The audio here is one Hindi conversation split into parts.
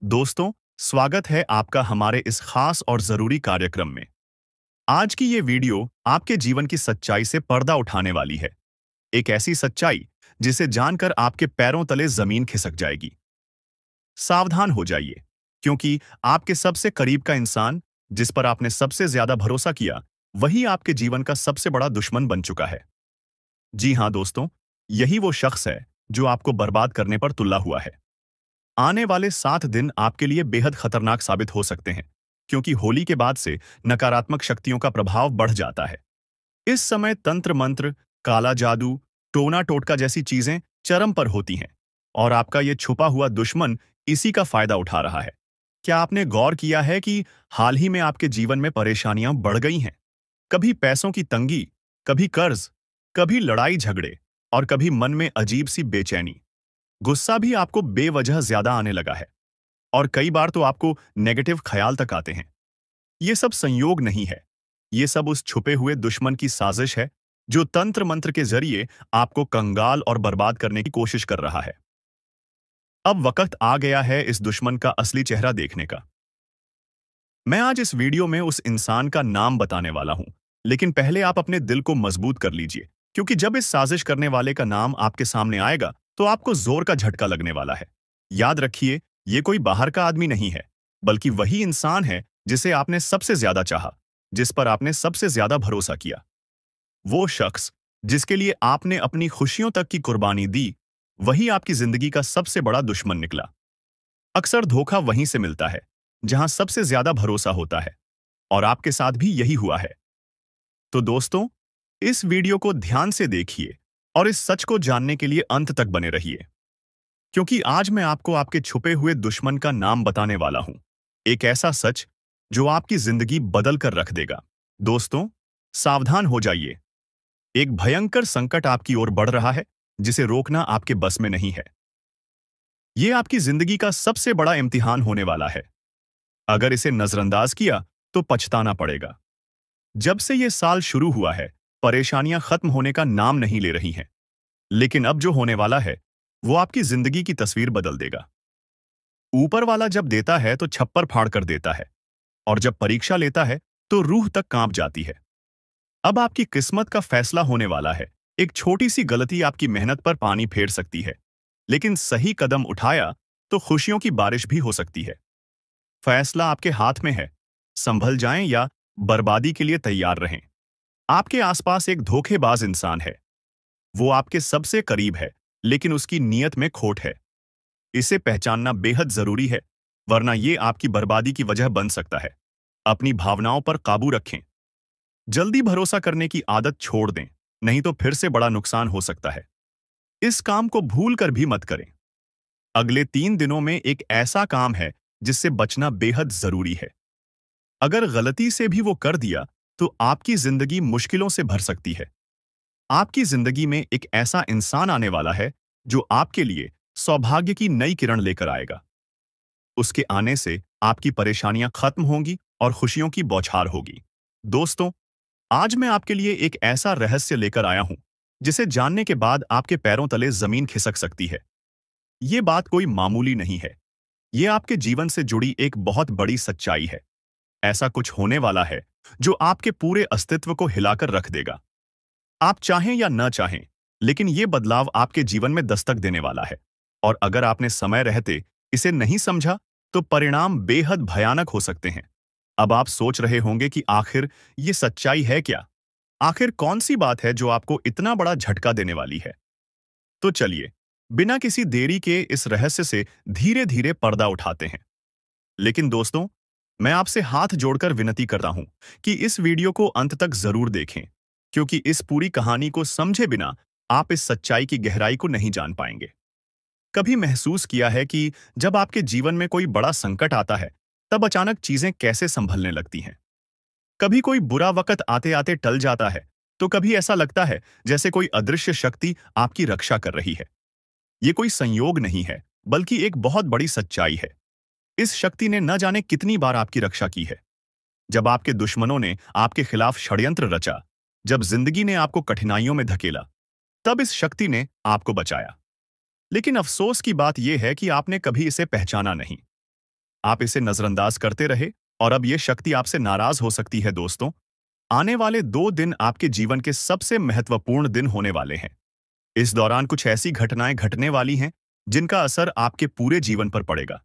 दोस्तों, स्वागत है आपका हमारे इस खास और जरूरी कार्यक्रम में। आज की ये वीडियो आपके जीवन की सच्चाई से पर्दा उठाने वाली है। एक ऐसी सच्चाई जिसे जानकर आपके पैरों तले जमीन खिसक जाएगी। सावधान हो जाइए, क्योंकि आपके सबसे करीब का इंसान, जिस पर आपने सबसे ज्यादा भरोसा किया, वही आपके जीवन का सबसे बड़ा दुश्मन बन चुका है। जी हाँ दोस्तों, यही वो शख्स है जो आपको बर्बाद करने पर तुला हुआ है। आने वाले 7 दिन आपके लिए बेहद खतरनाक साबित हो सकते हैं, क्योंकि होली के बाद से नकारात्मक शक्तियों का प्रभाव बढ़ जाता है। इस समय तंत्र मंत्र, काला जादू, टोना टोटका जैसी चीजें चरम पर होती हैं, और आपका ये छुपा हुआ दुश्मन इसी का फायदा उठा रहा है। क्या आपने गौर किया है कि हाल ही में आपके जीवन में परेशानियां बढ़ गई हैं? कभी पैसों की तंगी, कभी कर्ज, कभी लड़ाई झगड़े, और कभी मन में अजीब सी बेचैनी। गुस्सा भी आपको बेवजह ज्यादा आने लगा है, और कई बार तो आपको नेगेटिव ख्याल तक आते हैं। ये सब संयोग नहीं है, ये सब उस छुपे हुए दुश्मन की साजिश है, जो तंत्र मंत्र के जरिए आपको कंगाल और बर्बाद करने की कोशिश कर रहा है। अब वक्त आ गया है इस दुश्मन का असली चेहरा देखने का। मैं आज इस वीडियो में उस इंसान का नाम बताने वाला हूं, लेकिन पहले आप अपने दिल को मजबूत कर लीजिए, क्योंकि जब इस साजिश करने वाले का नाम आपके सामने आएगा तो आपको जोर का झटका लगने वाला है। याद रखिए, ये कोई बाहर का आदमी नहीं है, बल्कि वही इंसान है जिसे आपने सबसे ज्यादा चाहा, जिस पर आपने सबसे ज्यादा भरोसा किया। वो शख्स जिसके लिए आपने अपनी खुशियों तक की कुर्बानी दी, वही आपकी जिंदगी का सबसे बड़ा दुश्मन निकला। अक्सर धोखा वहीं से मिलता है जहां सबसे ज्यादा भरोसा होता है, और आपके साथ भी यही हुआ है। तो दोस्तों, इस वीडियो को ध्यान से देखिए और इस सच को जानने के लिए अंत तक बने रहिए, क्योंकि आज मैं आपको आपके छुपे हुए दुश्मन का नाम बताने वाला हूं। एक ऐसा सच जो आपकी जिंदगी बदल कर रख देगा। दोस्तों, सावधान हो जाइए। एक भयंकर संकट आपकी ओर बढ़ रहा है, जिसे रोकना आपके बस में नहीं है। यह आपकी जिंदगी का सबसे बड़ा इम्तिहान होने वाला है। अगर इसे नजरअंदाज किया तो पछताना पड़ेगा। जब से यह साल शुरू हुआ है, परेशानियां खत्म होने का नाम नहीं ले रही हैं। लेकिन अब जो होने वाला है, वो आपकी जिंदगी की तस्वीर बदल देगा। ऊपर वाला जब देता है तो छप्पर फाड़ कर देता है, और जब परीक्षा लेता है तो रूह तक कांप जाती है। अब आपकी किस्मत का फैसला होने वाला है। एक छोटी सी गलती आपकी मेहनत पर पानी फेर सकती है, लेकिन सही कदम उठाया तो खुशियों की बारिश भी हो सकती है। फैसला आपके हाथ में है। संभल जाएं या बर्बादी के लिए तैयार रहें। आपके आसपास एक धोखेबाज इंसान है। वो आपके सबसे करीब है, लेकिन उसकी नीयत में खोट है। इसे पहचानना बेहद जरूरी है, वरना ये आपकी बर्बादी की वजह बन सकता है। अपनी भावनाओं पर काबू रखें। जल्दी भरोसा करने की आदत छोड़ दें, नहीं तो फिर से बड़ा नुकसान हो सकता है। इस काम को भूल कर भी मत करें। अगले 3 दिनों में एक ऐसा काम है जिससे बचना बेहद जरूरी है। अगर गलती से भी वो कर दिया तो आपकी जिंदगी मुश्किलों से भर सकती है। आपकी जिंदगी में एक ऐसा इंसान आने वाला है जो आपके लिए सौभाग्य की नई किरण लेकर आएगा। उसके आने से आपकी परेशानियां खत्म होंगी और खुशियों की बौछार होगी। दोस्तों, आज मैं आपके लिए एक ऐसा रहस्य लेकर आया हूं जिसे जानने के बाद आपके पैरों तले जमीन खिसक सकती है। ये बात कोई मामूली नहीं है। ये आपके जीवन से जुड़ी एक बहुत बड़ी सच्चाई है। ऐसा कुछ होने वाला है जो आपके पूरे अस्तित्व को हिलाकर रख देगा। आप चाहें या न चाहें, लेकिन ये बदलाव आपके जीवन में दस्तक देने वाला है। और अगर आपने समय रहते इसे नहीं समझा, तो परिणाम बेहद भयानक हो सकते हैं। अब आप सोच रहे होंगे कि आखिर ये सच्चाई है क्या? आखिर कौन सी बात है जो आपको इतना बड़ा झटका देने वाली है? तो चलिए, बिना किसी देरी के इस रहस्य से धीरे धीरे पर्दा उठाते हैं। लेकिन दोस्तों, मैं आपसे हाथ जोड़कर विनती कर रहा हूं कि इस वीडियो को अंत तक जरूर देखें, क्योंकि इस पूरी कहानी को समझे बिना आप इस सच्चाई की गहराई को नहीं जान पाएंगे। कभी महसूस किया है कि जब आपके जीवन में कोई बड़ा संकट आता है, तब अचानक चीजें कैसे संभलने लगती हैं? कभी कोई बुरा वक्त आते आते टल जाता है, तो कभी ऐसा लगता है जैसे कोई अदृश्य शक्ति आपकी रक्षा कर रही है। ये कोई संयोग नहीं है, बल्कि एक बहुत बड़ी सच्चाई है। इस शक्ति ने न जाने कितनी बार आपकी रक्षा की है। जब आपके दुश्मनों ने आपके खिलाफ षड्यंत्र रचा, जब जिंदगी ने आपको कठिनाइयों में धकेला, तब इस शक्ति ने आपको बचाया। लेकिन अफसोस की बात यह है कि आपने कभी इसे पहचाना नहीं। आप इसे नजरअंदाज करते रहे और अब यह शक्ति आपसे नाराज हो सकती है दोस्तों। आने वाले 2 दिन आपके जीवन के सबसे महत्वपूर्ण दिन होने वाले हैं। इस दौरान कुछ ऐसी घटनाएं घटने वाली हैं जिनका असर आपके पूरे जीवन पर पड़ेगा।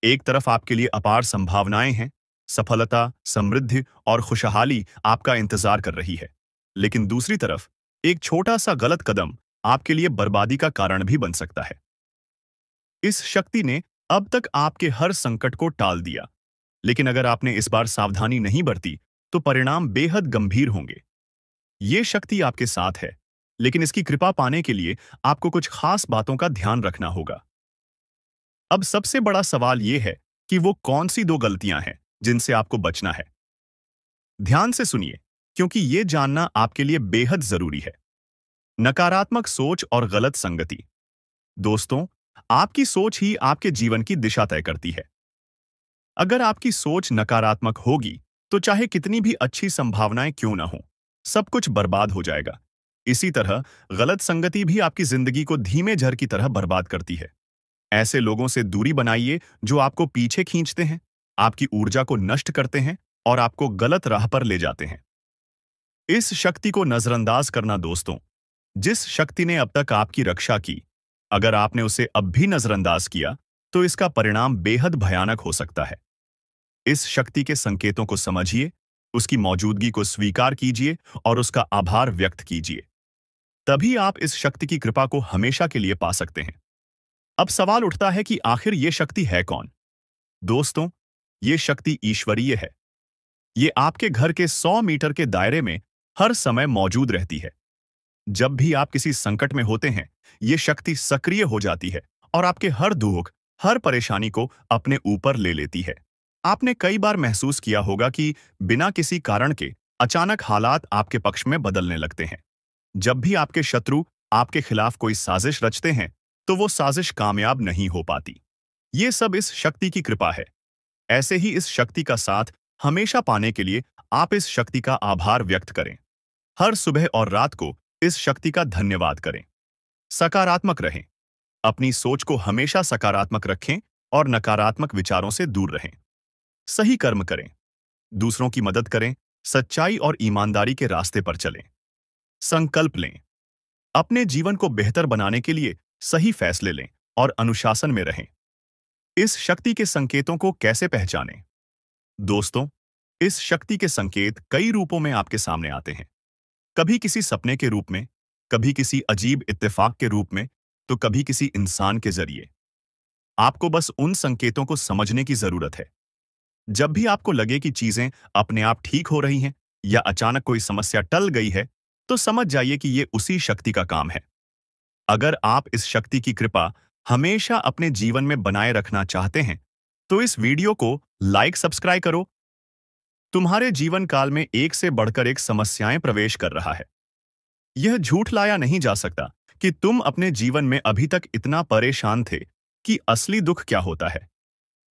एक तरफ आपके लिए अपार संभावनाएं हैं, सफलता, समृद्धि और खुशहाली आपका इंतजार कर रही है। लेकिन दूसरी तरफ एक छोटा सा गलत कदम आपके लिए बर्बादी का कारण भी बन सकता है। इस शक्ति ने अब तक आपके हर संकट को टाल दिया, लेकिन अगर आपने इस बार सावधानी नहीं बरती तो परिणाम बेहद गंभीर होंगे। ये शक्ति आपके साथ है, लेकिन इसकी कृपा पाने के लिए आपको कुछ खास बातों का ध्यान रखना होगा। अब सबसे बड़ा सवाल यह है कि वो कौन सी 2 गलतियां हैं जिनसे आपको बचना है। ध्यान से सुनिए, क्योंकि ये जानना आपके लिए बेहद जरूरी है। नकारात्मक सोच और गलत संगति। दोस्तों, आपकी सोच ही आपके जीवन की दिशा तय करती है। अगर आपकी सोच नकारात्मक होगी, तो चाहे कितनी भी अच्छी संभावनाएं क्यों ना हो, सब कुछ बर्बाद हो जाएगा। इसी तरह गलत संगति भी आपकी जिंदगी को धीमे झर की तरह बर्बाद करती है। ऐसे लोगों से दूरी बनाइए जो आपको पीछे खींचते हैं, आपकी ऊर्जा को नष्ट करते हैं और आपको गलत राह पर ले जाते हैं। इस शक्ति को नजरअंदाज करना दोस्तों, जिस शक्ति ने अब तक आपकी रक्षा की, अगर आपने उसे अब भी नजरअंदाज किया, तो इसका परिणाम बेहद भयानक हो सकता है। इस शक्ति के संकेतों को समझिए, उसकी मौजूदगी को स्वीकार कीजिए और उसका आभार व्यक्त कीजिए। तभी आप इस शक्ति की कृपा को हमेशा के लिए पा सकते हैं। अब सवाल उठता है कि आखिर ये शक्ति है कौन? दोस्तों, ये शक्ति ईश्वरीय है। ये आपके घर के 100 मीटर के दायरे में हर समय मौजूद रहती है। जब भी आप किसी संकट में होते हैं, ये शक्ति सक्रिय हो जाती है और आपके हर दुख, हर परेशानी को अपने ऊपर ले लेती है। आपने कई बार महसूस किया होगा कि बिना किसी कारण के अचानक हालात आपके पक्ष में बदलने लगते हैं। जब भी आपके शत्रु आपके खिलाफ कोई साजिश रचते हैं, तो वो साजिश कामयाब नहीं हो पाती। ये सब इस शक्ति की कृपा है। ऐसे ही इस शक्ति का साथ हमेशा पाने के लिए आप इस शक्ति का आभार व्यक्त करें। हर सुबह और रात को इस शक्ति का धन्यवाद करें। सकारात्मक रहें। अपनी सोच को हमेशा सकारात्मक रखें और नकारात्मक विचारों से दूर रहें। सही कर्म करें, दूसरों की मदद करें, सच्चाई और ईमानदारी के रास्ते पर चलें। संकल्प लें, अपने जीवन को बेहतर बनाने के लिए सही फैसले लें और अनुशासन में रहें। इस शक्ति के संकेतों को कैसे पहचानें? दोस्तों, इस शक्ति के संकेत कई रूपों में आपके सामने आते हैं। कभी किसी सपने के रूप में, कभी किसी अजीब इत्तेफाक के रूप में, तो कभी किसी इंसान के जरिए। आपको बस उन संकेतों को समझने की जरूरत है। जब भी आपको लगे कि चीजें अपने आप ठीक हो रही हैं या अचानक कोई समस्या टल गई है, तो समझ जाइए कि ये उसी शक्ति का काम है। अगर आप इस शक्ति की कृपा हमेशा अपने जीवन में बनाए रखना चाहते हैं, तो इस वीडियो को लाइक सब्सक्राइब करो। तुम्हारे जीवन काल में एक से बढ़कर एक समस्याएं प्रवेश कर रहा है। यह झूठ लाया नहीं जा सकता कि तुम अपने जीवन में अभी तक इतना परेशान थे कि असली दुख क्या होता है।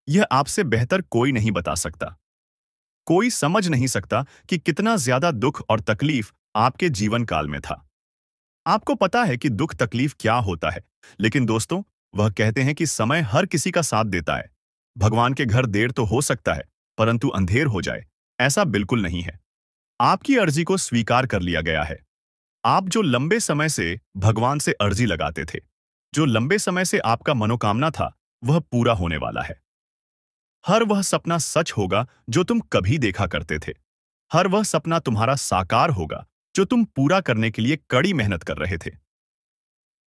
यह आपसे बेहतर कोई नहीं बता सकता। कोई समझ नहीं सकता कि कितना ज्यादा दुख और तकलीफ आपके जीवन काल में था। आपको पता है कि दुख तकलीफ क्या होता है, लेकिन दोस्तों, वह कहते हैं कि समय हर किसी का साथ देता है। भगवान के घर देर तो हो सकता है, परंतु अंधेर हो जाए, ऐसा बिल्कुल नहीं है। आपकी अर्जी को स्वीकार कर लिया गया है। आप जो लंबे समय से भगवान से अर्जी लगाते थे, जो लंबे समय से आपका मनोकामना था, वह पूरा होने वाला है। हर वह सपना सच होगा जो तुम कभी देखा करते थे। हर वह सपना तुम्हारा साकार होगा जो तुम पूरा करने के लिए कड़ी मेहनत कर रहे थे।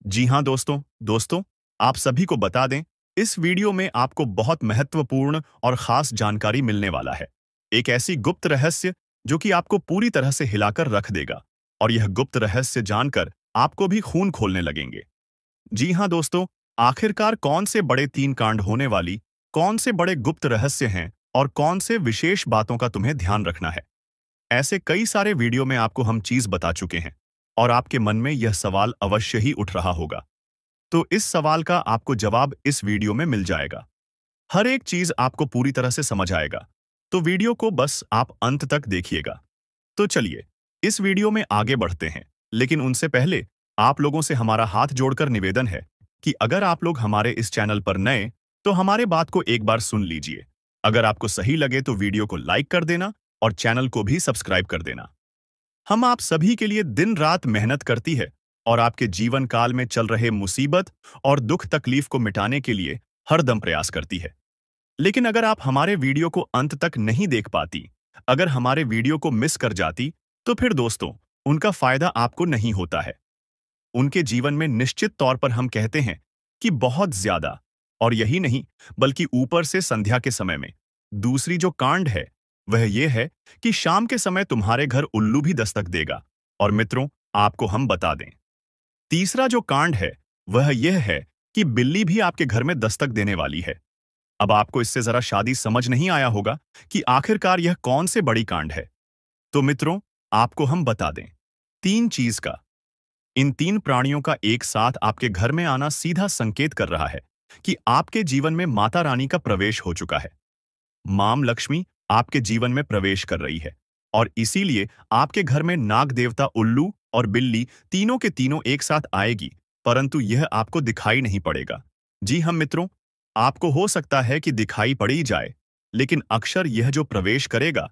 जी हाँ दोस्तों, आप सभी को बता दें, इस वीडियो में आपको बहुत महत्वपूर्ण और खास जानकारी मिलने वाला है। एक ऐसी गुप्त रहस्य जो कि आपको पूरी तरह से हिलाकर रख देगा, और यह गुप्त रहस्य जानकर आपको भी खून खोलने लगेंगे। जी हाँ दोस्तों, आखिरकार कौन से बड़े 3 कांड होने वाली, कौन से बड़े गुप्त रहस्य हैं और कौन से विशेष बातों का तुम्हें ध्यान रखना है। ऐसे कई सारे वीडियो में आपको हम चीज बता चुके हैं और आपके मन में यह सवाल अवश्य ही उठ रहा होगा। तो इस सवाल का आपको जवाब इस वीडियो में मिल जाएगा। हर एक चीज आपको पूरी तरह से समझ आएगा, तो वीडियो को बस आप अंत तक देखिएगा। तो चलिए इस वीडियो में आगे बढ़ते हैं, लेकिन उनसे पहले आप लोगों से हमारा हाथ जोड़कर निवेदन है कि अगर आप लोग हमारे इस चैनल पर नए, तो हमारे बात को एक बार सुन लीजिए। अगर आपको सही लगे तो वीडियो को लाइक कर देना और चैनल को भी सब्सक्राइब कर देना। हम आप सभी के लिए दिन रात मेहनत करती है और आपके जीवन काल में चल रहे मुसीबत और दुख तकलीफ को मिटाने के लिए हरदम प्रयास करती है। लेकिन अगर आप हमारे वीडियो को अंत तक नहीं देख पाती, अगर हमारे वीडियो को मिस कर जाती, तो फिर दोस्तों, उनका फायदा आपको नहीं होता है। उनके जीवन में निश्चित तौर पर हम कहते हैं कि बहुत ज्यादा, और यही नहीं बल्कि ऊपर से संध्या के समय में दूसरी जो कांड है वह यह है कि शाम के समय तुम्हारे घर उल्लू भी दस्तक देगा। और मित्रों, आपको हम बता दें, तीसरा जो कांड है वह यह है कि बिल्ली भी आपके घर में दस्तक देने वाली है। अब आपको इससे जरा शादी समझ नहीं आया होगा कि आखिरकार यह कौन से बड़ी कांड है। तो मित्रों, आपको हम बता दें, तीन चीज का, इन तीन प्राणियों का एक साथ आपके घर में आना सीधा संकेत कर रहा है कि आपके जीवन में माता रानी का प्रवेश हो चुका है। मां लक्ष्मी आपके जीवन में प्रवेश कर रही है और इसीलिए आपके घर में नाग देवता उल्लू और बिल्ली तीनों के तीनों एक साथ आएगी, परंतु यह आपको दिखाई नहीं पड़ेगा। जी हम मित्रों, आपको हो सकता है कि दिखाई पड़ ही जाए, लेकिन अक्षर यह जो प्रवेश करेगा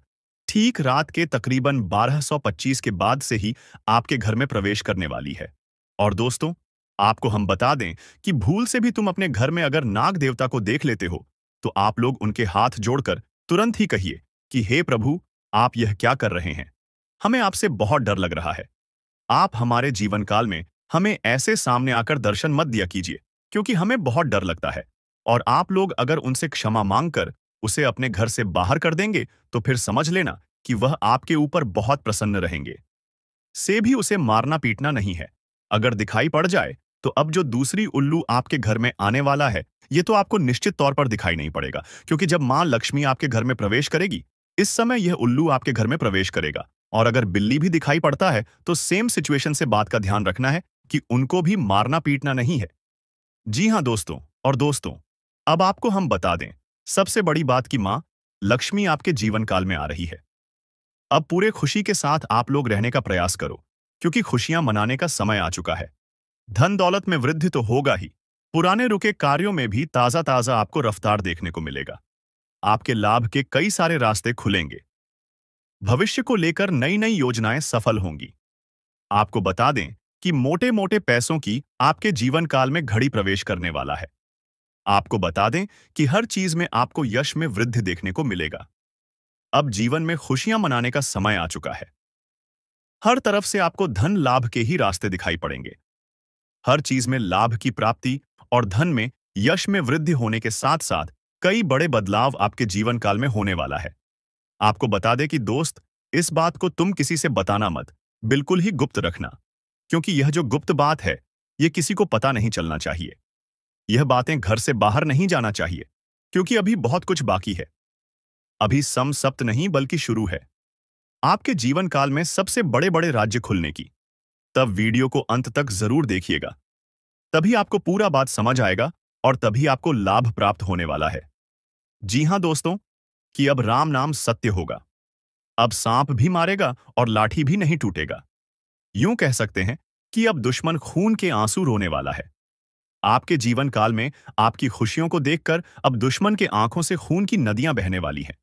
ठीक रात के तकरीबन 1225 के बाद से ही आपके घर में प्रवेश करने वाली है। और दोस्तों, आपको हम बता दें कि भूल से भी तुम अपने घर में अगर नाग देवता को देख लेते हो, तो आप लोग उनके हाथ जोड़कर तुरंत ही कहिए कि हे प्रभु, आप यह क्या कर रहे हैं? हमें आपसे बहुत डर लग रहा है। आप हमारे जीवन काल में हमें ऐसे सामने आकर दर्शन मत दिया कीजिए, क्योंकि हमें बहुत डर लगता है। और आप लोग अगर उनसे क्षमा मांगकर उसे अपने घर से बाहर कर देंगे, तो फिर समझ लेना कि वह आपके ऊपर बहुत प्रसन्न रहेंगे। से भी उसे मारना पीटना नहीं है। अगर दिखाई पड़ जाए, तो अब जो दूसरी उल्लू आपके घर में आने वाला है, ये तो आपको निश्चित तौर पर दिखाई नहीं पड़ेगा, क्योंकि जब मां लक्ष्मी आपके घर में प्रवेश करेगी, इस समय यह उल्लू आपके घर में प्रवेश करेगा। और अगर बिल्ली भी दिखाई पड़ता है, तो सेम सिचुएशन से बात का ध्यान रखना है कि उनको भी मारना पीटना नहीं है। जी हाँ दोस्तों, और दोस्तों, अब आपको हम बता दें, सबसे बड़ी बात कि मां लक्ष्मी आपके जीवन काल में आ रही है। अब पूरे खुशी के साथ आप लोग रहने का प्रयास करो, क्योंकि खुशियां मनाने का समय आ चुका है। धन दौलत में वृद्धि तो होगा ही, पुराने रुके कार्यों में भी ताजा ताजा आपको रफ्तार देखने को मिलेगा। आपके लाभ के कई सारे रास्ते खुलेंगे। भविष्य को लेकर नई नई योजनाएं सफल होंगी। आपको बता दें कि मोटे मोटे पैसों की आपके जीवन काल में घड़ी प्रवेश करने वाला है। आपको बता दें कि हर चीज में आपको यश में वृद्धि देखने को मिलेगा। अब जीवन में खुशियां मनाने का समय आ चुका है। हर तरफ से आपको धन लाभ के ही रास्ते दिखाई पड़ेंगे। हर चीज में लाभ की प्राप्ति और धन में यश में वृद्धि होने के साथ साथ कई बड़े बदलाव आपके जीवन काल में होने वाला है। आपको बता दें कि दोस्त, इस बात को तुम किसी से बताना मत, बिल्कुल ही गुप्त रखना, क्योंकि यह जो गुप्त बात है, यह किसी को पता नहीं चलना चाहिए। यह बातें घर से बाहर नहीं जाना चाहिए, क्योंकि अभी बहुत कुछ बाकी है। अभी सम सप्त नहीं बल्कि शुरू है आपके जीवन काल में सबसे बड़े बड़े राज्य खुलने की। तब वीडियो को अंत तक जरूर देखिएगा, तभी आपको पूरा बात समझ आएगा और तभी आपको लाभ प्राप्त होने वाला है। जी हां दोस्तों, कि अब राम नाम सत्य होगा। अब सांप भी मारेगा और लाठी भी नहीं टूटेगा। यूं कह सकते हैं कि अब दुश्मन खून के आंसू रोने वाला है। आपके जीवन काल में आपकी खुशियों को देखकर अब दुश्मन के आंखों से खून की नदियां बहने वाली हैं।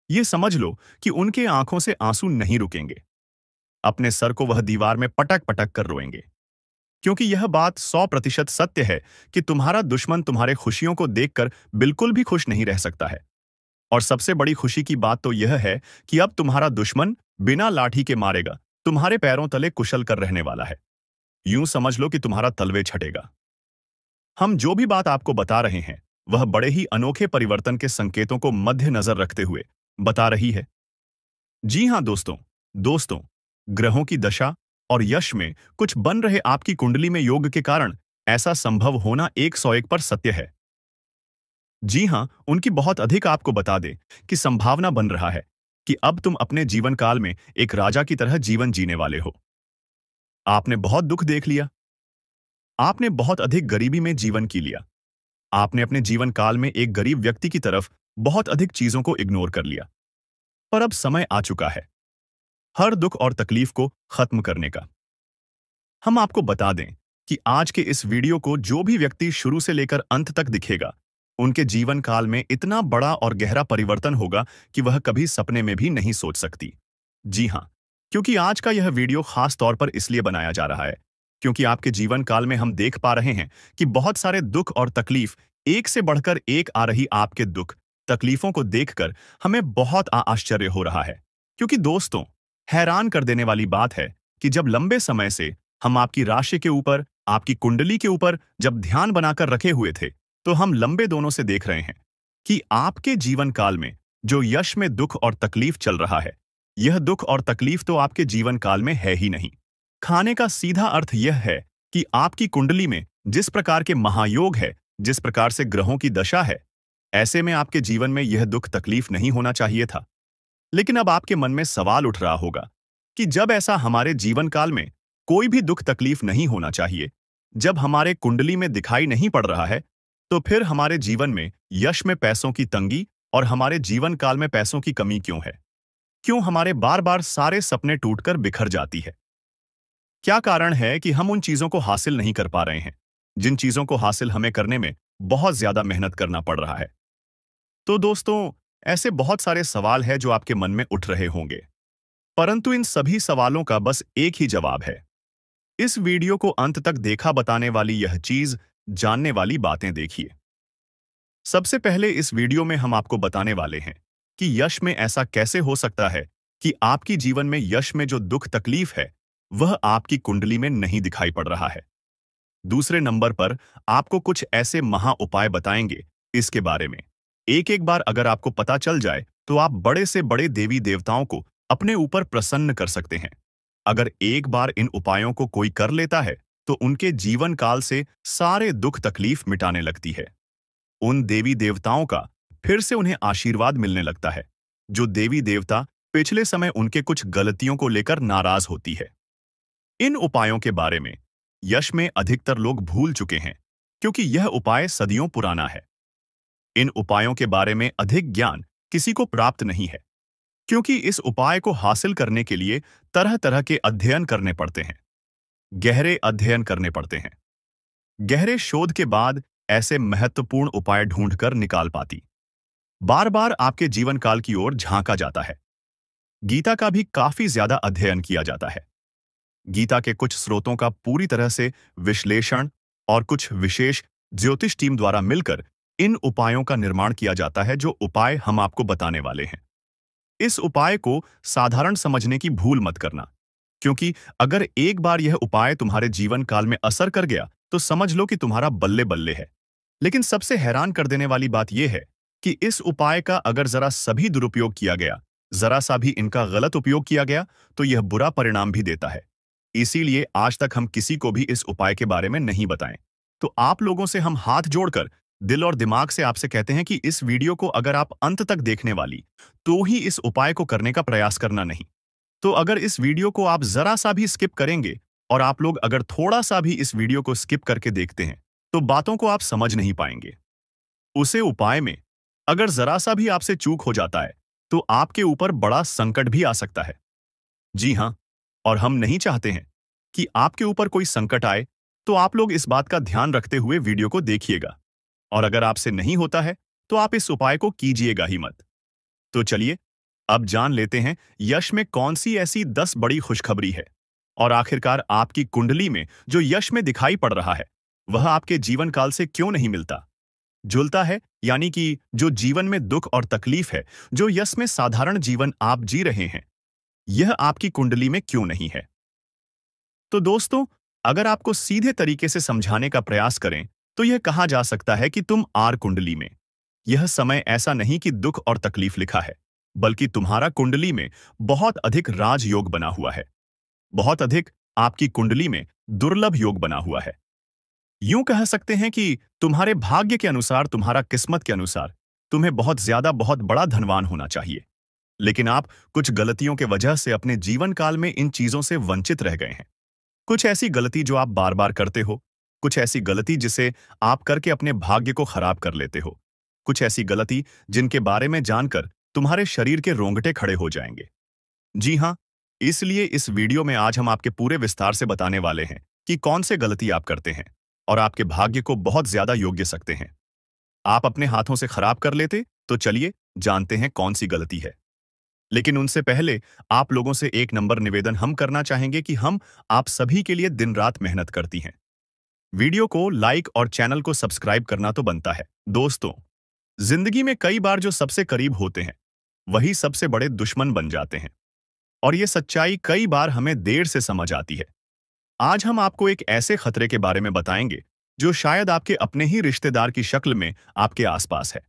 ये समझ लो कि उनके आंखों से आंसू नहीं रुकेंगे। अपने सर को वह दीवार में पटक पटक कर रोएंगे, क्योंकि यह बात 100% सत्य है कि तुम्हारा दुश्मन तुम्हारे खुशियों को देखकर बिल्कुल भी खुश नहीं रह सकता है। और सबसे बड़ी खुशी की बात तो यह है कि अब तुम्हारा दुश्मन बिना लाठी के मारेगा तुम्हारे पैरों तले कुशल कर रहने वाला है। यूं समझ लो कि तुम्हारा तलवे छटेगा। हम जो भी बात आपको बता रहे हैं, वह बड़े ही अनोखे परिवर्तन के संकेतों को मद्देनजर रखते हुए बता रही है। जी हां दोस्तों, दोस्तों, ग्रहों की दशा और यश में कुछ बन रहे आपकी कुंडली में योग के कारण ऐसा संभव होना 101 पर सत्य है। जी हां, उनकी बहुत अधिक आपको बता दें कि संभावना बन रहा है कि अब तुम अपने जीवन काल में एक राजा की तरह जीवन जीने वाले हो। आपने बहुत दुख देख लिया, आपने बहुत अधिक गरीबी में जीवन की लिया, आपने अपने जीवन काल में एक गरीब व्यक्ति की तरफ बहुत अधिक चीजों को इग्नोर कर लिया। पर अब समय आ चुका है हर दुख और तकलीफ को खत्म करने का। हम आपको बता दें कि आज के इस वीडियो को जो भी व्यक्ति शुरू से लेकर अंत तक दिखेगा, उनके जीवन काल में इतना बड़ा और गहरा परिवर्तन होगा कि वह कभी सपने में भी नहीं सोच सकती। जी हाँ, क्योंकि आज का यह वीडियो खास तौर पर इसलिए बनाया जा रहा है, क्योंकि आपके जीवन काल में हम देख पा रहे हैं कि बहुत सारे दुख और तकलीफ एक से बढ़कर एक आ रही आपके दुख, तकलीफों को देखकर हमें बहुत आश्चर्य हो रहा है। क्योंकि दोस्तों, हैरान कर देने वाली बात है कि जब लंबे समय से हम आपकी राशि के ऊपर, आपकी कुंडली के ऊपर जब ध्यान बनाकर रखे हुए थे, तो हम लंबे दोनों से देख रहे हैं कि आपके जीवन काल में जो यश में दुख और तकलीफ चल रहा है, यह दुख और तकलीफ तो आपके जीवन काल में है ही नहीं। खाने का सीधा अर्थ यह है कि आपकी कुंडली में जिस प्रकार के महायोग है, जिस प्रकार से ग्रहों की दशा है, ऐसे में आपके जीवन में यह दुख तकलीफ नहीं होना चाहिए था। लेकिन अब आपके मन में सवाल उठ रहा होगा कि जब ऐसा हमारे जीवन काल में कोई भी दुख तकलीफ नहीं होना चाहिए, जब हमारे कुंडली में दिखाई नहीं पड़ रहा है, तो फिर हमारे जीवन में यश में पैसों की तंगी और हमारे जीवन काल में पैसों की कमी क्यों है? क्यों हमारे बार बार सारे सपने टूटकर बिखर जाती है? क्या कारण है कि हम उन चीजों को हासिल नहीं कर पा रहे हैं, जिन चीजों को हासिल हमें करने में बहुत ज्यादा मेहनत करना पड़ रहा है? तो दोस्तों, ऐसे बहुत सारे सवाल हैं जो आपके मन में उठ रहे होंगे, परंतु इन सभी सवालों का बस एक ही जवाब है। इस वीडियो को अंत तक देखा बताने वाली यह चीज, जानने वाली बातें देखिए। सबसे पहले इस वीडियो में हम आपको बताने वाले हैं कि यश में ऐसा कैसे हो सकता है कि आपकी जीवन में यश में जो दुख तकलीफ है, वह आपकी कुंडली में नहीं दिखाई पड़ रहा है। दूसरे नंबर पर आपको कुछ ऐसे महा उपाय बताएंगे इसके बारे में। एक एक बार अगर आपको पता चल जाए तो आप बड़े से बड़े देवी देवताओं को अपने ऊपर प्रसन्न कर सकते हैं। अगर एक बार इन उपायों को कोई कर लेता है तो उनके जीवन काल से सारे दुख तकलीफ मिटाने लगती है। उन देवी देवताओं का फिर से उन्हें आशीर्वाद मिलने लगता है। जो देवी देवता पिछले समय उनके कुछ गलतियों को लेकर नाराज होती है। इन उपायों के बारे में यश में अधिकतर लोग भूल चुके हैं, क्योंकि यह उपाय सदियों पुराना है। इन उपायों के बारे में अधिक ज्ञान किसी को प्राप्त नहीं है, क्योंकि इस उपाय को हासिल करने के लिए तरह तरह के अध्ययन करने पड़ते हैं, गहरे अध्ययन करने पड़ते हैं। गहरे शोध के बाद ऐसे महत्वपूर्ण उपाय ढूंढकर निकाल पाती। बार बार आपके जीवन काल की ओर झांका जाता है। गीता का भी काफी ज्यादा अध्ययन किया जाता है। गीता के कुछ स्रोतों का पूरी तरह से विश्लेषण और कुछ विशेष ज्योतिष टीम द्वारा मिलकर इन उपायों का निर्माण किया जाता है, जो उपाय हम आपको बताने वाले हैं। इस उपाय को साधारण समझने की भूल मत करना, क्योंकि अगर एक बार यह उपाय तुम्हारे जीवन काल में असर कर गया तो समझ लो कि तुम्हारा बल्ले बल्ले है। लेकिन सबसे हैरान कर देने वाली बात यह है कि इस उपाय का अगर जरा सभी दुरुपयोग किया गया, जरा सा भी इनका गलत उपयोग किया गया, तो यह बुरा परिणाम भी देता है। इसीलिए आज तक हम किसी को भी इस उपाय के बारे में नहीं बताएं। तो आप लोगों से हम हाथ जोड़कर दिल और दिमाग से आपसे कहते हैं कि इस वीडियो को अगर आप अंत तक देखने वाली, तो ही इस उपाय को करने का प्रयास करना नहीं। तो अगर इस वीडियो को आप जरा सा भी स्किप करेंगे, और आप लोग अगर थोड़ा सा भी इस वीडियो को स्किप करके देखते हैं, तो बातों को आप समझ नहीं पाएंगे। उसे उपाय में अगर जरा सा भी आपसे चूक हो जाता है, तो आपके ऊपर बड़ा संकट भी आ सकता है। जी हाँ, और हम नहीं चाहते हैं कि आपके ऊपर कोई संकट आए, तो आप लोग इस बात का ध्यान रखते हुए वीडियो को देखिएगा। और अगर आपसे नहीं होता है, तो आप इस उपाय को कीजिएगा ही मत। तो चलिए, अब जान लेते हैं यश में कौन सी ऐसी 10 बड़ी खुशखबरी है, और आखिरकार आपकी कुंडली में जो यश में दिखाई पड़ रहा है, वह आपके जीवन काल से क्यों नहीं मिलता, जुलता है, यानी कि जो जीवन में दुख और तकलीफ है, जो यश में साधारण जीवन आप जी रहे हैं, यह आपकी कुंडली में क्यों नहीं है। तो दोस्तों, अगर आपको सीधे तरीके से समझाने का प्रयास करें, तो यह कहा जा सकता है कि तुम आर कुंडली में। यह समय ऐसा नहीं कि दुख और तकलीफ लिखा है, बल्कि तुम्हारा कुंडली में बहुत अधिक राजयोग बना हुआ है। बहुत अधिक आपकी कुंडली में दुर्लभ योग बना हुआ है। यूं कह सकते हैं कि तुम्हारे भाग्य के अनुसार, तुम्हारा किस्मत के अनुसार तुम्हें बहुत ज्यादा, बहुत बड़ा धनवान होना चाहिए। लेकिन आप कुछ गलतियों के वजह से अपने जीवन काल में इन चीजों से वंचित रह गए हैं। कुछ ऐसी गलती जो आप बार बार करते हो, कुछ ऐसी गलती जिसे आप करके अपने भाग्य को खराब कर लेते हो, कुछ ऐसी गलती जिनके बारे में जानकर तुम्हारे शरीर के रोंगटे खड़े हो जाएंगे। जी हाँ, इसलिए इस वीडियो में आज हम आपके पूरे विस्तार से बताने वाले हैं कि कौन से गलती आप करते हैं और आपके भाग्य को बहुत ज्यादा योग्य सकते हैं। आप अपने हाथों से खराब कर लेते, तो चलिए जानते हैं कौन सी गलती है। लेकिन उनसे पहले आप लोगों से एक नंबर निवेदन हम करना चाहेंगे कि हम आप सभी के लिए दिन रात मेहनत करती हैं। वीडियो को लाइक और चैनल को सब्सक्राइब करना तो बनता है। दोस्तों, जिंदगी में कई बार जो सबसे करीब होते हैं, वही सबसे बड़े दुश्मन बन जाते हैं। और ये सच्चाई कई बार हमें देर से समझ आती है। आज हम आपको एक ऐसे खतरे के बारे में बताएंगे, जो शायद आपके अपने ही रिश्तेदार की शक्ल में आपके आसपास है।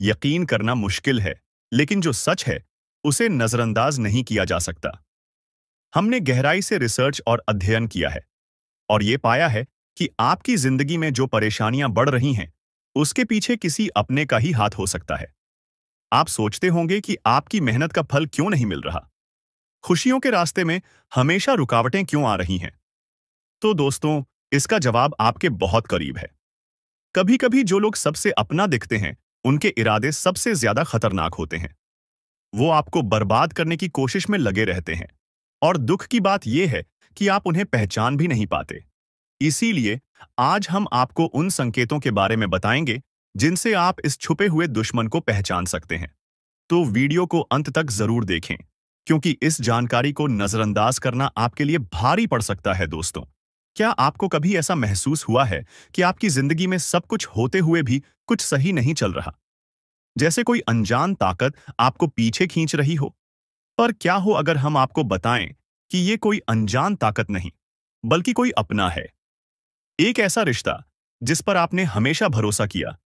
यकीन करना मुश्किल है, लेकिन जो सच है, उसे नजरअंदाज नहीं किया जा सकता। हमने गहराई से रिसर्च और अध्ययन किया है, और ये पाया है कि आपकी जिंदगी में जो परेशानियां बढ़ रही हैं, उसके पीछे किसी अपने का ही हाथ हो सकता है। आप सोचते होंगे कि आपकी मेहनत का फल क्यों नहीं मिल रहा? खुशियों के रास्ते में हमेशा रुकावटें क्यों आ रही हैं? तो दोस्तों, इसका जवाब आपके बहुत करीब है। कभी-कभी जो लोग सबसे अपना दिखते हैं, उनके इरादे सबसे ज्यादा खतरनाक होते हैं। वो आपको बर्बाद करने की कोशिश में लगे रहते हैं। और दुख की बात यह है कि आप उन्हें पहचान भी नहीं पाते। इसीलिए आज हम आपको उन संकेतों के बारे में बताएंगे, जिनसे आप इस छुपे हुए दुश्मन को पहचान सकते हैं। तो वीडियो को अंत तक जरूर देखें, क्योंकि इस जानकारी को नजरअंदाज करना आपके लिए भारी पड़ सकता है। दोस्तों, क्या आपको कभी ऐसा महसूस हुआ है कि आपकी जिंदगी में सब कुछ होते हुए भी कुछ सही नहीं चल रहा? जैसे कोई अनजान ताकत आपको पीछे खींच रही हो? पर क्या हो अगर हम आपको बताएं कि ये कोई अनजान ताकत नहीं, बल्कि कोई अपना है। एक ऐसा रिश्ता जिस पर आपने हमेशा भरोसा किया,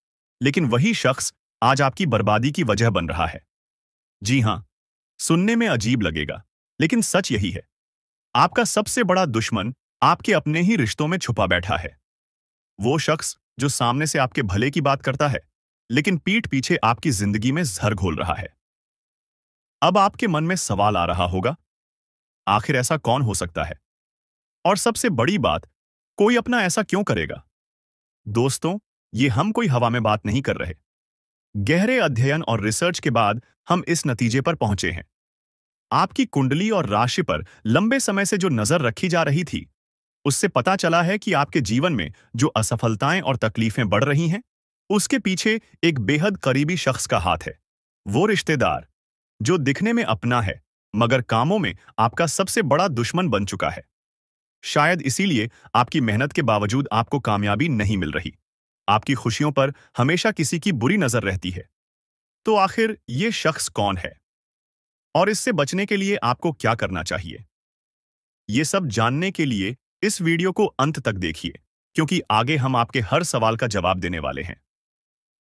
लेकिन वही शख्स आज आपकी बर्बादी की वजह बन रहा है। जी हां, सुनने में अजीब लगेगा, लेकिन सच यही है। आपका सबसे बड़ा दुश्मन आपके अपने ही रिश्तों में छुपा बैठा है। वो शख्स जो सामने से आपके भले की बात करता है, लेकिन पीठ पीछे आपकी जिंदगी में जहर घोल रहा है। अब आपके मन में सवाल आ रहा होगा, आखिर ऐसा कौन हो सकता है? और सबसे बड़ी बात, कोई अपना ऐसा क्यों करेगा? दोस्तों, ये हम कोई हवा में बात नहीं कर रहे। गहरे अध्ययन और रिसर्च के बाद हम इस नतीजे पर पहुंचे हैं। आपकी कुंडली और राशि पर लंबे समय से जो नजर रखी जा रही थी, उससे पता चला है कि आपके जीवन में जो असफलताएं और तकलीफें बढ़ रही हैं, उसके पीछे एक बेहद करीबी शख्स का हाथ है। वो रिश्तेदार जो दिखने में अपना है, मगर कामों में आपका सबसे बड़ा दुश्मन बन चुका है। शायद इसीलिए आपकी मेहनत के बावजूद आपको कामयाबी नहीं मिल रही। आपकी खुशियों पर हमेशा किसी की बुरी नजर रहती है। तो आखिर ये शख्स कौन है? और इससे बचने के लिए आपको क्या करना चाहिए? ये सब जानने के लिए इस वीडियो को अंत तक देखिए, क्योंकि आगे हम आपके हर सवाल का जवाब देने वाले हैं।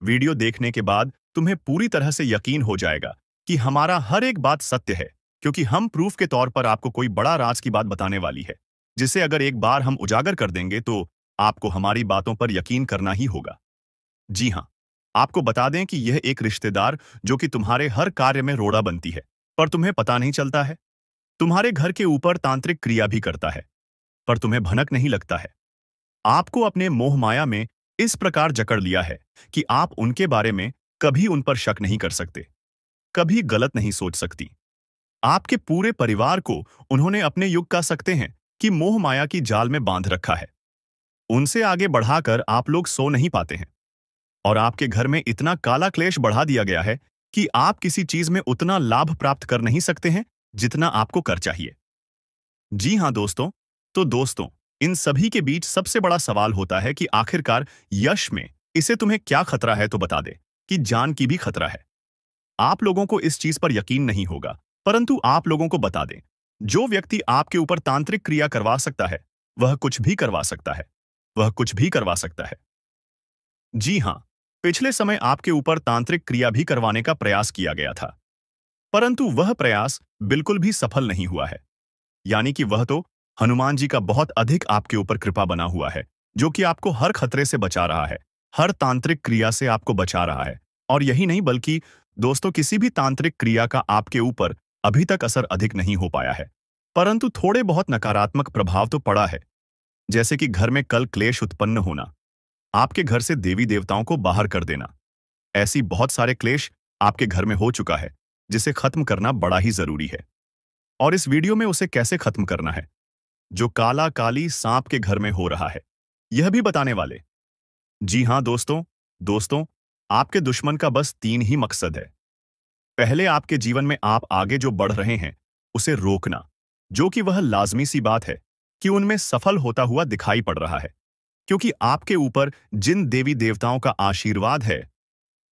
वीडियो देखने के बाद तुम्हें पूरी तरह से यकीन हो जाएगा कि हमारा हर एक बात सत्य है, क्योंकि हम प्रूफ के तौर पर आपको कोई बड़ा राज की बात बताने वाली है, जिसे अगर एक बार हम उजागर कर देंगे तो आपको हमारी बातों पर यकीन करना ही होगा। जी हाँ, आपको बता दें कि यह एक रिश्तेदार जो कि तुम्हारे हर कार्य में रोड़ा बनती है, पर तुम्हें पता नहीं चलता है। तुम्हारे घर के ऊपर तांत्रिक क्रिया भी करता है, पर तुम्हें भनक नहीं लगता है। आपको अपने मोह माया में इस प्रकार जकड़ लिया है कि आप उनके बारे में कभी उन पर शक नहीं कर सकते, कभी गलत नहीं सोच सकती। आपके पूरे परिवार को उन्होंने अपने युग कह सकते हैं कि मोह माया की जाल में बांध रखा है। उनसे आगे बढ़ाकर आप लोग सो नहीं पाते हैं, और आपके घर में इतना काला क्लेश बढ़ा दिया गया है कि आप किसी चीज में उतना लाभ प्राप्त कर नहीं सकते हैं जितना आपको कर चाहिए। जी हां दोस्तों, तो दोस्तों, इन सभी के बीच सबसे बड़ा सवाल होता है कि आखिरकार यश में इसे तुम्हें क्या खतरा है? तो बता दे कि जान की भी खतरा है। आप लोगों को इस चीज पर यकीन नहीं होगा, परंतु आप लोगों को बता दें, जो व्यक्ति आपके ऊपर तांत्रिक क्रिया करवा सकता है, वह कुछ भी करवा सकता है। वह कुछ भी करवा सकता है। जी हां, पिछले समय आपके ऊपर तांत्रिक क्रिया भी करवाने का प्रयास किया गया था, परंतु वह प्रयास बिल्कुल भी सफल नहीं हुआ है। यानी कि वह तो हनुमान जी का बहुत अधिक आपके ऊपर कृपा बना हुआ है, जो कि आपको हर खतरे से बचा रहा है, हर तांत्रिक क्रिया से आपको बचा रहा है। और यही नहीं, बल्कि दोस्तों, किसी भी तांत्रिक क्रिया का आपके ऊपर अभी तक असर अधिक नहीं हो पाया है, परंतु थोड़े बहुत नकारात्मक प्रभाव तो पड़ा है। जैसे कि घर में कल क्लेश उत्पन्न होना, आपके घर से देवी देवताओं को बाहर कर देना। ऐसी बहुत सारे क्लेश आपके घर में हो चुका है, जिसे खत्म करना बड़ा ही जरूरी है। और इस वीडियो में उसे कैसे खत्म करना है, जो काला काली सांप के घर में हो रहा है, यह भी बताने वाले। जी हां दोस्तों, दोस्तों, आपके दुश्मन का बस 3 ही मकसद है। पहले, आपके जीवन में आप आगे जो बढ़ रहे हैं, उसे रोकना, जो कि वह लाज़मी सी बात है कि उनमें सफल होता हुआ दिखाई पड़ रहा है। क्योंकि आपके ऊपर जिन देवी देवताओं का आशीर्वाद है,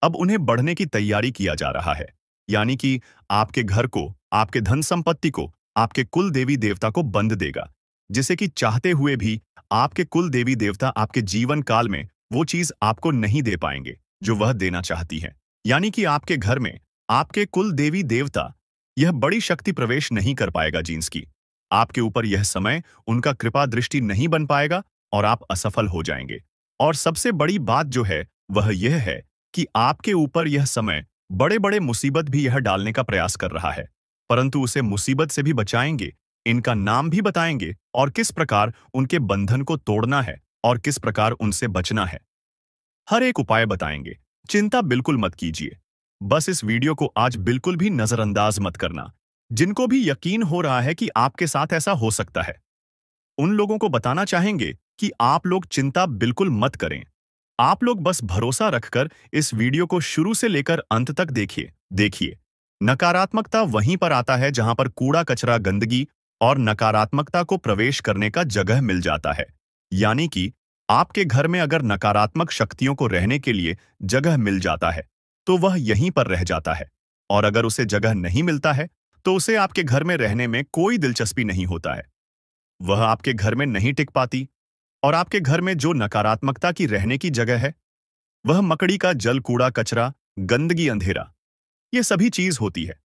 अब उन्हें बढ़ने की तैयारी किया जा रहा है। यानी कि आपके घर को, आपके धन संपत्ति को, आपके कुल देवी देवता को बंद देगा, जिसे कि चाहते हुए भी आपके कुल देवी देवता आपके जीवन काल में वो चीज आपको नहीं दे पाएंगे जो वह देना चाहती है। यानी कि आपके घर में आपके कुल देवी देवता यह बड़ी शक्ति प्रवेश नहीं कर पाएगा जींस की। आपके ऊपर यह समय उनका कृपा दृष्टि नहीं बन पाएगा और आप असफल हो जाएंगे। और सबसे बड़ी बात जो है वह यह है कि आपके ऊपर यह समय बड़े बड़े मुसीबत भी यह डालने का प्रयास कर रहा है, परंतु उसे मुसीबत से भी बचाएंगे, इनका नाम भी बताएंगे और किस प्रकार उनके बंधन को तोड़ना है और किस प्रकार उनसे बचना है। हर एक उपाय बताएंगे। चिंता बिल्कुल मत कीजिए। बस इस वीडियो को आज बिल्कुल भी नजरअंदाज मत करना। जिनको भी यकीन हो रहा है कि आपके साथ ऐसा हो सकता है, उन लोगों को बताना चाहेंगे कि आप लोग चिंता बिल्कुल मत करें। आप लोग बस भरोसा रखकर इस वीडियो को शुरू से लेकर अंत तक देखिए। नकारात्मकता वहीं पर आता है जहां पर कूड़ा कचरा गंदगी और नकारात्मकता को प्रवेश करने का जगह मिल जाता है। यानी कि आपके घर में अगर नकारात्मक शक्तियों को रहने के लिए जगह मिल जाता है, तो वह यहीं पर रह जाता है। और अगर उसे जगह नहीं मिलता है, तो उसे आपके घर में रहने में कोई दिलचस्पी नहीं होता है। वह आपके घर में नहीं टिक पाती। और आपके घर में जो नकारात्मकता की रहने की जगह है, वह मकड़ी का जल, कूड़ा कचरा, गंदगी, अंधेरा, ये सभी चीज होती है।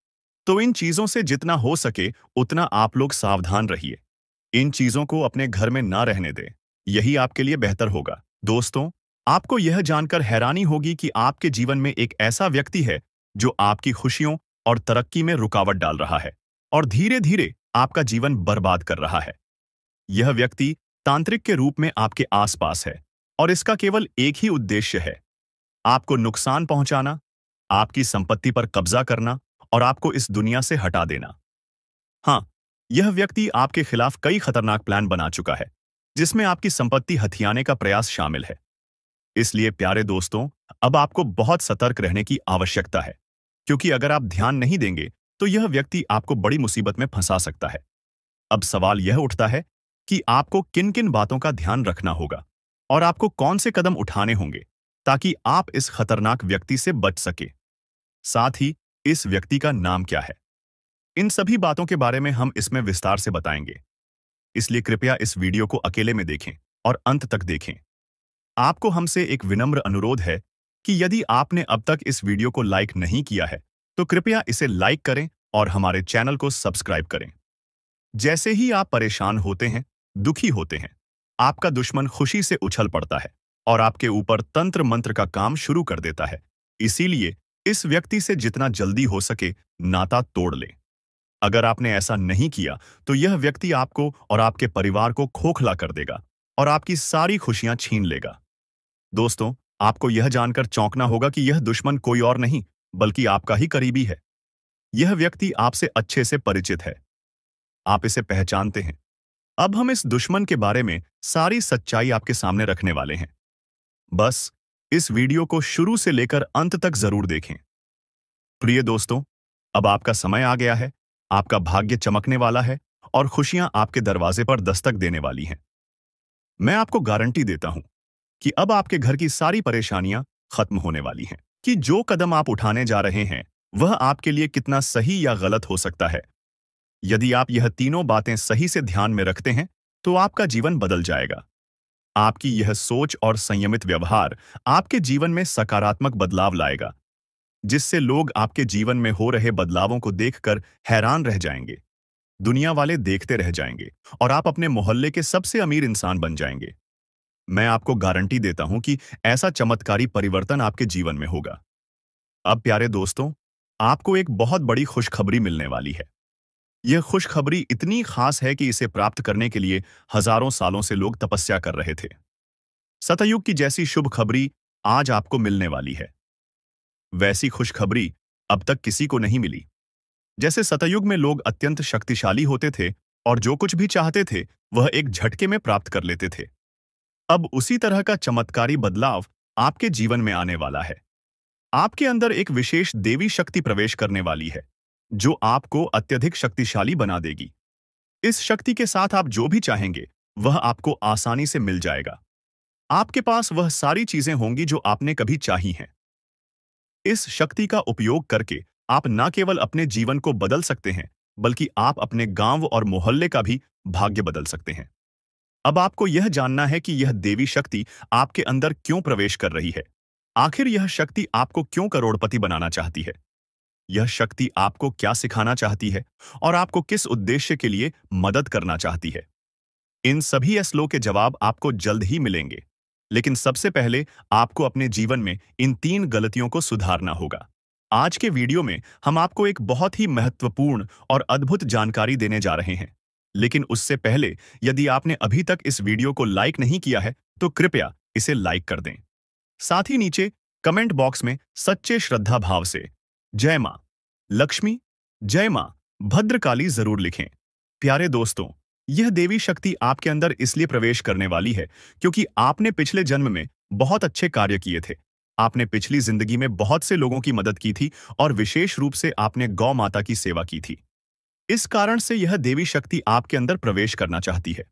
तो इन चीजों से जितना हो सके उतना आप लोग सावधान रहिए। इन चीजों को अपने घर में ना रहने दें। यही आपके लिए बेहतर होगा। दोस्तों, आपको यह जानकर हैरानी होगी कि आपके जीवन में एक ऐसा व्यक्ति है जो आपकी खुशियों और तरक्की में रुकावट डाल रहा है और धीरे धीरे आपका जीवन बर्बाद कर रहा है। यह व्यक्ति तांत्रिक के रूप में आपके आसपास है और इसका केवल एक ही उद्देश्य है, आपको नुकसान पहुंचाना, आपकी संपत्ति पर कब्जा करना और आपको इस दुनिया से हटा देना। हाँ, यह व्यक्ति आपके खिलाफ कई खतरनाक प्लान बना चुका है, जिसमें आपकी संपत्ति हथियाने का प्रयास शामिल है। इसलिए प्यारे दोस्तों, अब आपको बहुत सतर्क रहने की आवश्यकता है, क्योंकि अगर आप ध्यान नहीं देंगे तो यह व्यक्ति आपको बड़ी मुसीबत में फंसा सकता है। अब सवाल यह उठता है कि आपको किन किन बातों का ध्यान रखना होगा और आपको कौन से कदम उठाने होंगे ताकि आप इस खतरनाक व्यक्ति से बच सके। साथ ही इस व्यक्ति का नाम क्या है, इन सभी बातों के बारे में हम इसमें विस्तार से बताएंगे। इसलिए कृपया इस वीडियो को अकेले में देखें और अंत तक देखें। आपको हमसे एक विनम्र अनुरोध है कि यदि आपने अब तक इस वीडियो को लाइक नहीं किया है, तो कृपया इसे लाइक करें और हमारे चैनल को सब्सक्राइब करें। जैसे ही आप परेशान होते हैं, दुखी होते हैं, आपका दुश्मन खुशी से उछल पड़ता है और आपके ऊपर तंत्र मंत्र का काम शुरू कर देता है। इसीलिए इस व्यक्ति से जितना जल्दी हो सके नाता तोड़ लें। अगर आपने ऐसा नहीं किया तो यह व्यक्ति आपको और आपके परिवार को खोखला कर देगा और आपकी सारी खुशियां छीन लेगा। दोस्तों, आपको यह जानकर चौंकना होगा कि यह दुश्मन कोई और नहीं बल्कि आपका ही करीबी है। यह व्यक्ति आपसे अच्छे से परिचित है, आप इसे पहचानते हैं। अब हम इस दुश्मन के बारे में सारी सच्चाई आपके सामने रखने वाले हैं। बस इस वीडियो को शुरू से लेकर अंत तक जरूर देखें। प्रिय दोस्तों, अब आपका समय आ गया है, आपका भाग्य चमकने वाला है और खुशियां आपके दरवाजे पर दस्तक देने वाली हैं। मैं आपको गारंटी देता हूं कि अब आपके घर की सारी परेशानियां खत्म होने वाली हैं। कि जो कदम आप उठाने जा रहे हैं वह आपके लिए कितना सही या गलत हो सकता है। यदि आप यह तीनों बातें सही से ध्यान में रखते हैं तो आपका जीवन बदल जाएगा। आपकी यह सोच और संयमित व्यवहार आपके जीवन में सकारात्मक बदलाव लाएगा, जिससे लोग आपके जीवन में हो रहे बदलावों को देखकर हैरान रह जाएंगे। दुनिया वाले देखते रह जाएंगे और आप अपने मोहल्ले के सबसे अमीर इंसान बन जाएंगे। मैं आपको गारंटी देता हूं कि ऐसा चमत्कारी परिवर्तन आपके जीवन में होगा। अब प्यारे दोस्तों, आपको एक बहुत बड़ी खुशखबरी मिलने वाली है। यह खुशखबरी इतनी खास है कि इसे प्राप्त करने के लिए हजारों सालों से लोग तपस्या कर रहे थे। सतयुग की जैसी शुभ खबरी आज आपको मिलने वाली है। वैसी खुशखबरी अब तक किसी को नहीं मिली। जैसे सतयुग में लोग अत्यंत शक्तिशाली होते थे और जो कुछ भी चाहते थे वह एक झटके में प्राप्त कर लेते थे। अब उसी तरह का चमत्कारी बदलाव आपके जीवन में आने वाला है। आपके अंदर एक विशेष देवी शक्ति प्रवेश करने वाली है, जो आपको अत्यधिक शक्तिशाली बना देगी। इस शक्ति के साथ आप जो भी चाहेंगे, वह आपको आसानी से मिल जाएगा। आपके पास वह सारी चीजें होंगी जो आपने कभी चाही हैं। इस शक्ति का उपयोग करके आप न केवल अपने जीवन को बदल सकते हैं, बल्कि आप अपने गांव और मोहल्ले का भी भाग्य बदल सकते हैं। अब आपको यह जानना है कि यह देवी शक्ति आपके अंदर क्यों प्रवेश कर रही है। आखिर यह शक्ति आपको क्यों करोड़पति बनाना चाहती है? यह शक्ति आपको क्या सिखाना चाहती है और आपको किस उद्देश्य के लिए मदद करना चाहती है? इन सभी असलों के जवाब आपको जल्द ही मिलेंगे। लेकिन सबसे पहले आपको अपने जीवन में इन 3 गलतियों को सुधारना होगा। आज के वीडियो में हम आपको एक बहुत ही महत्वपूर्ण और अद्भुत जानकारी देने जा रहे हैं। लेकिन उससे पहले, यदि आपने अभी तक इस वीडियो को लाइक नहीं किया है, तो कृपया इसे लाइक कर दें। साथ ही नीचे कमेंट बॉक्स में सच्चे श्रद्धा भाव से जय मां लक्ष्मी, जय मां भद्रकाली जरूर लिखें। प्यारे दोस्तों, यह देवी शक्ति आपके अंदर इसलिए प्रवेश करने वाली है क्योंकि आपने पिछले जन्म में बहुत अच्छे कार्य किए थे। आपने पिछली जिंदगी में बहुत से लोगों की मदद की थी और विशेष रूप से आपने गौ माता की सेवा की थी। इस कारण से यह देवी शक्ति आपके अंदर प्रवेश करना चाहती है।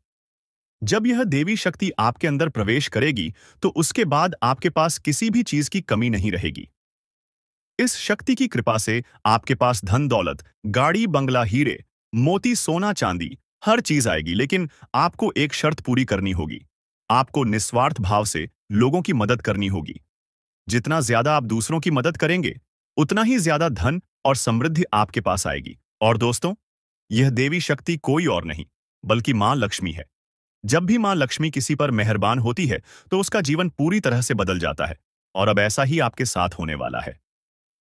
जब यह देवी शक्ति आपके अंदर प्रवेश करेगी, तो उसके बाद आपके पास किसी भी चीज की कमी नहीं रहेगी। इस शक्ति की कृपा से आपके पास धन दौलत, गाड़ी बंगला, हीरे मोती, सोना चांदी, हर चीज आएगी। लेकिन आपको एक शर्त पूरी करनी होगी। आपको निस्वार्थ भाव से लोगों की मदद करनी होगी। जितना ज्यादा आप दूसरों की मदद करेंगे, उतना ही ज्यादा धन और समृद्धि आपके पास आएगी। और दोस्तों, यह देवी शक्ति कोई और नहीं, बल्कि मां लक्ष्मी है। जब भी मां लक्ष्मी किसी पर मेहरबान होती है, तो उसका जीवन पूरी तरह से बदल जाता है। और अब ऐसा ही आपके साथ होने वाला है।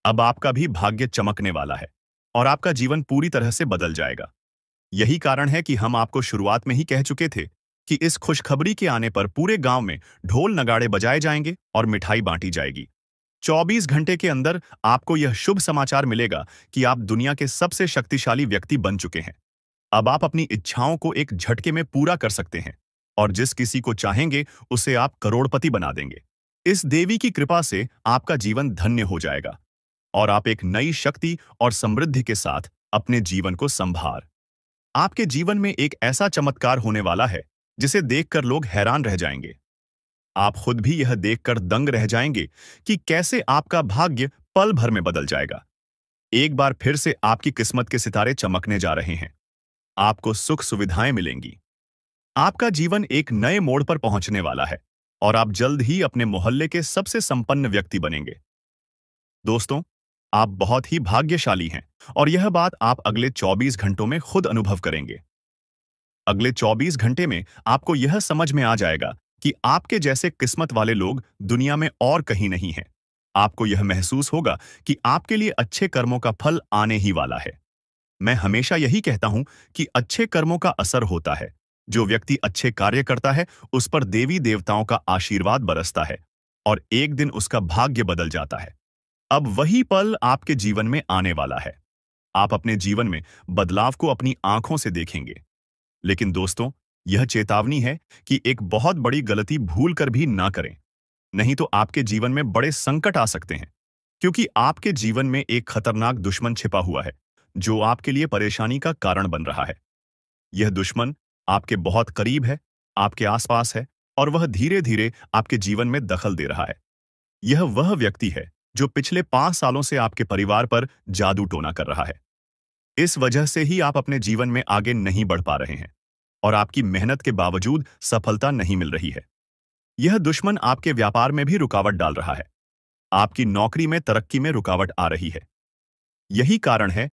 अब आपका भी भाग्य चमकने वाला है और आपका जीवन पूरी तरह से बदल जाएगा। यही कारण है कि हम आपको शुरुआत में ही कह चुके थे कि इस खुशखबरी के आने पर पूरे गांव में ढोल नगाड़े बजाए जाएंगे और मिठाई बांटी जाएगी। 24 घंटे के अंदर आपको यह शुभ समाचार मिलेगा कि आप दुनिया के सबसे शक्तिशाली व्यक्ति बन चुके हैं। अब आप अपनी इच्छाओं को एक झटके में पूरा कर सकते हैं और जिस किसी को चाहेंगे, उसे आप करोड़पति बना देंगे। इस देवी की कृपा से आपका जीवन धन्य हो जाएगा और आप एक नई शक्ति और समृद्धि के साथ अपने जीवन को संभार। आपके जीवन में एक ऐसा चमत्कार होने वाला है जिसे देखकर लोग हैरान रह जाएंगे। आप खुद भी यह देखकर दंग रह जाएंगे कि कैसे आपका भाग्य पल भर में बदल जाएगा। एक बार फिर से आपकी किस्मत के सितारे चमकने जा रहे हैं। आपको सुख सुविधाएं मिलेंगी। आपका जीवन एक नए मोड़ पर पहुंचने वाला है और आप जल्द ही अपने मोहल्ले के सबसे संपन्न व्यक्ति बनेंगे। दोस्तों, आप बहुत ही भाग्यशाली हैं और यह बात आप अगले 24 घंटों में खुद अनुभव करेंगे। अगले 24 घंटे में आपको यह समझ में आ जाएगा कि आपके जैसे किस्मत वाले लोग दुनिया में और कहीं नहीं हैं। आपको यह महसूस होगा कि आपके लिए अच्छे कर्मों का फल आने ही वाला है। मैं हमेशा यही कहता हूं कि अच्छे कर्मों का असर होता है। जो व्यक्ति अच्छे कार्य करता है, उस पर देवी देवताओं का आशीर्वाद बरसता है और एक दिन उसका भाग्य बदल जाता है। अब वही पल आपके जीवन में आने वाला है। आप अपने जीवन में बदलाव को अपनी आंखों से देखेंगे। लेकिन दोस्तों, यह चेतावनी है कि एक बहुत बड़ी गलती भूल कर भी ना करें, नहीं तो आपके जीवन में बड़े संकट आ सकते हैं। क्योंकि आपके जीवन में एक खतरनाक दुश्मन छिपा हुआ है, जो आपके लिए परेशानी का कारण बन रहा है। यह दुश्मन आपके बहुत करीब है, आपके आसपास है और वह धीरे धीरे आपके जीवन में दखल दे रहा है। यह वह व्यक्ति है जो पिछले 5 सालों से आपके परिवार पर जादू टोना कर रहा है। इस वजह से ही आप अपने जीवन में आगे नहीं बढ़ पा रहे हैं और आपकी मेहनत के बावजूद सफलता नहीं मिल रही है। यह दुश्मन आपके व्यापार में भी रुकावट डाल रहा है। आपकी नौकरी में तरक्की में रुकावट आ रही है। यही कारण है